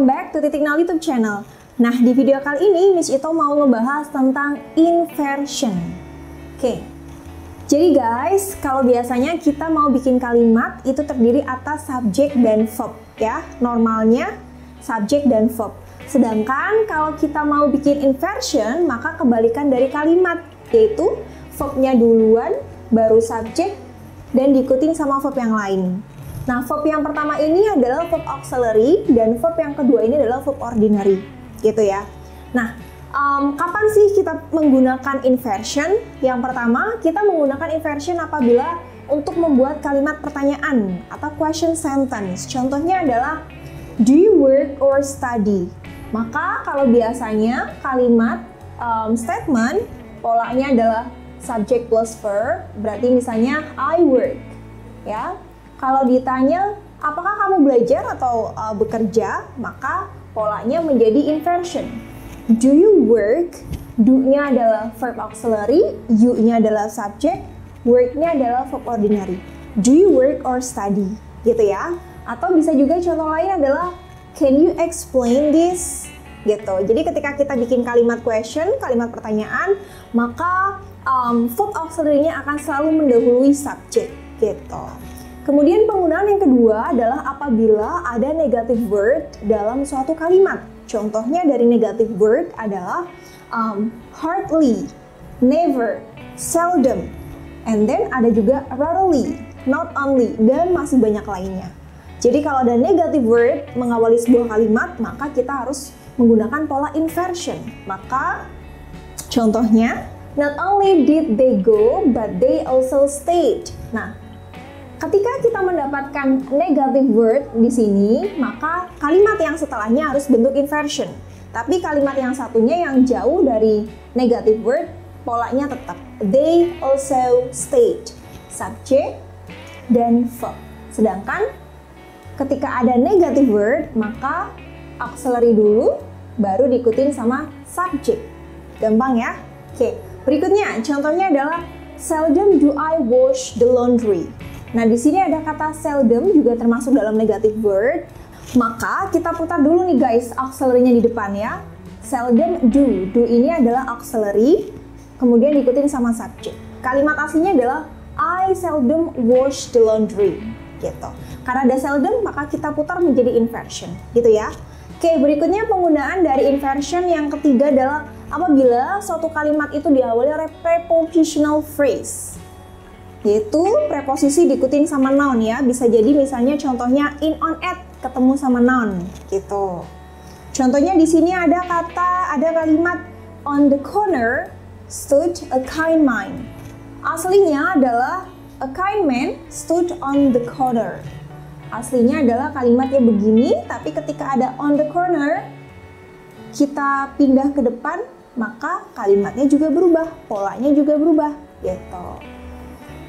welcome back to Titik Nol YouTube channel. Nah, di video kali ini Miss Ito mau ngebahas tentang inversion. Oke. Jadi guys, kalau biasanya kita mau bikin kalimat itu terdiri atas subjek dan verb ya. Normalnya subjek dan verb. Sedangkan kalau kita mau bikin inversion, maka kebalikan dari kalimat, yaitu verbnya duluan, baru subjek, dan diikutin sama verb yang lain. Nah, verb yang pertama ini adalah verb auxiliary dan verb yang kedua ini adalah verb ordinary, gitu ya. Nah, kapan sih kita menggunakan inversion? Yang pertama, kita menggunakan inversion apabila untuk membuat kalimat pertanyaan atau question sentence. Contohnya adalah, do you work or study? Maka kalau biasanya kalimat statement polanya adalah subject plus verb, berarti misalnya I work, ya. Kalau ditanya, apakah kamu belajar atau bekerja, maka polanya menjadi inversion. Do you work? Do-nya adalah verb auxiliary, you-nya adalah subject, work-nya adalah verb ordinary. Do you work or study? Gitu ya. Atau bisa juga contoh lain adalah, can you explain this? Gitu. Jadi ketika kita bikin kalimat question, kalimat pertanyaan, maka verb auxiliary-nya akan selalu mendahului subject. Gitu. Kemudian penggunaan yang kedua adalah apabila ada negative word dalam suatu kalimat. Contohnya dari negative word adalah hardly, never, seldom, and then ada juga rarely, not only, dan masih banyak lainnya. Jadi kalau ada negative word mengawali sebuah kalimat, maka kita harus menggunakan pola inversion. Maka contohnya, not only did they go, but they also stayed. Nah, ketika kita mendapatkan negative word di sini, maka kalimat yang setelahnya harus bentuk inversion. Tapi kalimat yang satunya yang jauh dari negative word, polanya tetap. They also stayed. Subject dan verb. Sedangkan ketika ada negative word, maka auxiliary dulu, baru diikutin sama subject. Gampang ya? Oke, berikutnya contohnya adalah seldom do I wash the laundry. Nah, di sini ada kata seldom juga termasuk dalam negative word. Maka kita putar dulu nih guys auxiliary-nya di depan ya. Seldom do. Do ini adalah auxiliary, kemudian diikutin sama subject. Kalimat aslinya adalah I seldom wash the laundry. Gitu. Karena ada seldom, maka kita putar menjadi inversion. Gitu ya. Oke, berikutnya penggunaan dari inversion yang ketiga adalah apabila suatu kalimat itu diawali oleh prepositional phrase. Yaitu preposisi diikutin sama noun ya. Bisa jadi misalnya contohnya in, on, at ketemu sama noun gitu. Contohnya di sini ada kalimat on the corner stood a kind man. Aslinya adalah a kind man stood on the corner. Aslinya adalah kalimatnya begini, tapi ketika ada on the corner kita pindah ke depan, maka kalimatnya juga berubah, polanya juga berubah gitu.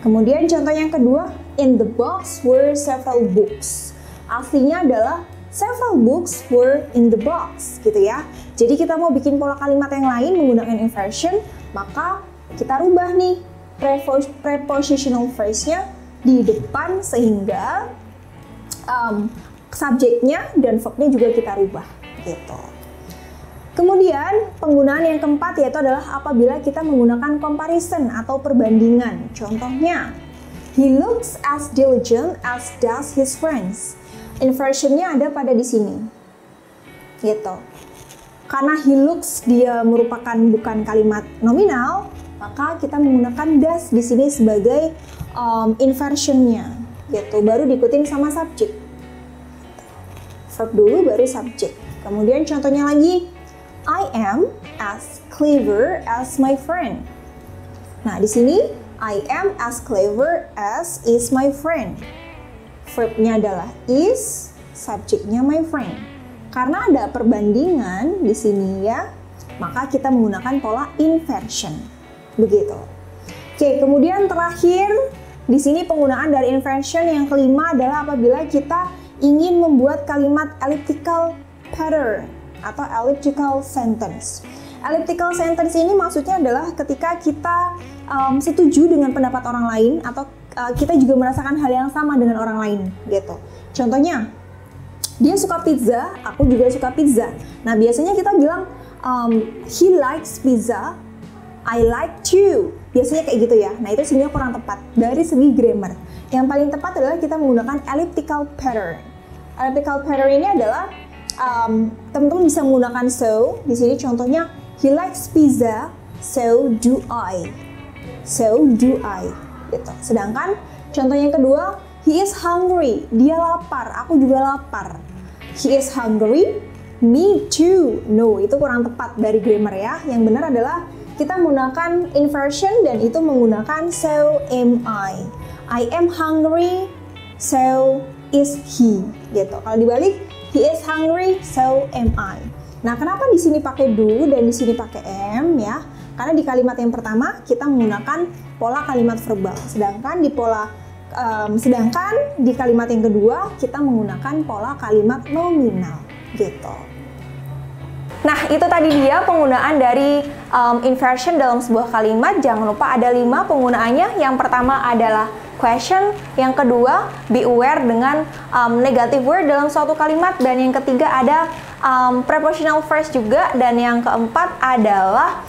Kemudian contoh yang kedua, in the box were several books. Aslinya adalah several books were in the box, gitu ya. Jadi kita mau bikin pola kalimat yang lain menggunakan inversion, maka kita rubah nih prepositional phrase-nya di depan sehingga subjeknya dan verb-nya juga kita rubah, gitu. Kemudian penggunaan yang keempat yaitu adalah apabila kita menggunakan comparison atau perbandingan. Contohnya, he looks as diligent as does his friends. Inversionnya ada pada di sini, gitu. Karena he looks dia merupakan bukan kalimat nominal, maka kita menggunakan does di sini sebagai inversionnya, gitu. Baru diikutin sama subject. Verb dulu baru subject. Kemudian contohnya lagi, I am as clever as my friend. Nah, di sini I am as clever as is my friend. Verbnya adalah is, subjeknya my friend. Karena ada perbandingan di sini ya, maka kita menggunakan pola inversion. Begitu. Oke, kemudian terakhir di sini penggunaan dari inversion yang kelima adalah apabila kita ingin membuat kalimat elliptical pattern atau elliptical sentence. Elliptical sentence ini maksudnya adalah ketika kita setuju dengan pendapat orang lain atau kita juga merasakan hal yang sama dengan orang lain gitu. Contohnya, Dia suka pizza, aku juga suka pizza. Nah, biasanya kita bilang he likes pizza, I like too. Biasanya kayak gitu ya. Nah, itu sebenarnya kurang tepat dari segi grammar. Yang paling tepat adalah kita menggunakan elliptical pattern. Elliptical pattern ini adalah teman-teman bisa menggunakan so. Di sini contohnya he likes pizza, so do I. So do I. Gitu. Sedangkan contoh yang kedua, he is hungry. Dia lapar, aku juga lapar. He is hungry, me too. No, itu kurang tepat dari grammar ya. Yang benar adalah kita menggunakan inversion dan itu menggunakan so am I. I am hungry, so is he. Gitu. Kalau dibalik, he is hungry, so am I. Nah, kenapa di sini pakai do dan di sini pakai am ya? Karena di kalimat yang pertama kita menggunakan pola kalimat verbal, sedangkan di kalimat yang kedua kita menggunakan pola kalimat nominal gitu. Nah, itu tadi dia penggunaan dari inversion dalam sebuah kalimat. Jangan lupa ada 5 penggunaannya. Yang pertama adalah question, yang kedua be aware dengan negative word dalam suatu kalimat, dan yang ketiga ada prepositional phrase juga, dan yang keempat adalah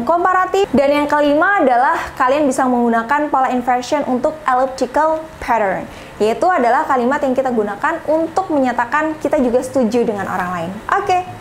komparatif, dan yang kelima adalah kalian bisa menggunakan pola inversion untuk elliptical pattern, yaitu adalah kalimat yang kita gunakan untuk menyatakan kita juga setuju dengan orang lain. Oke.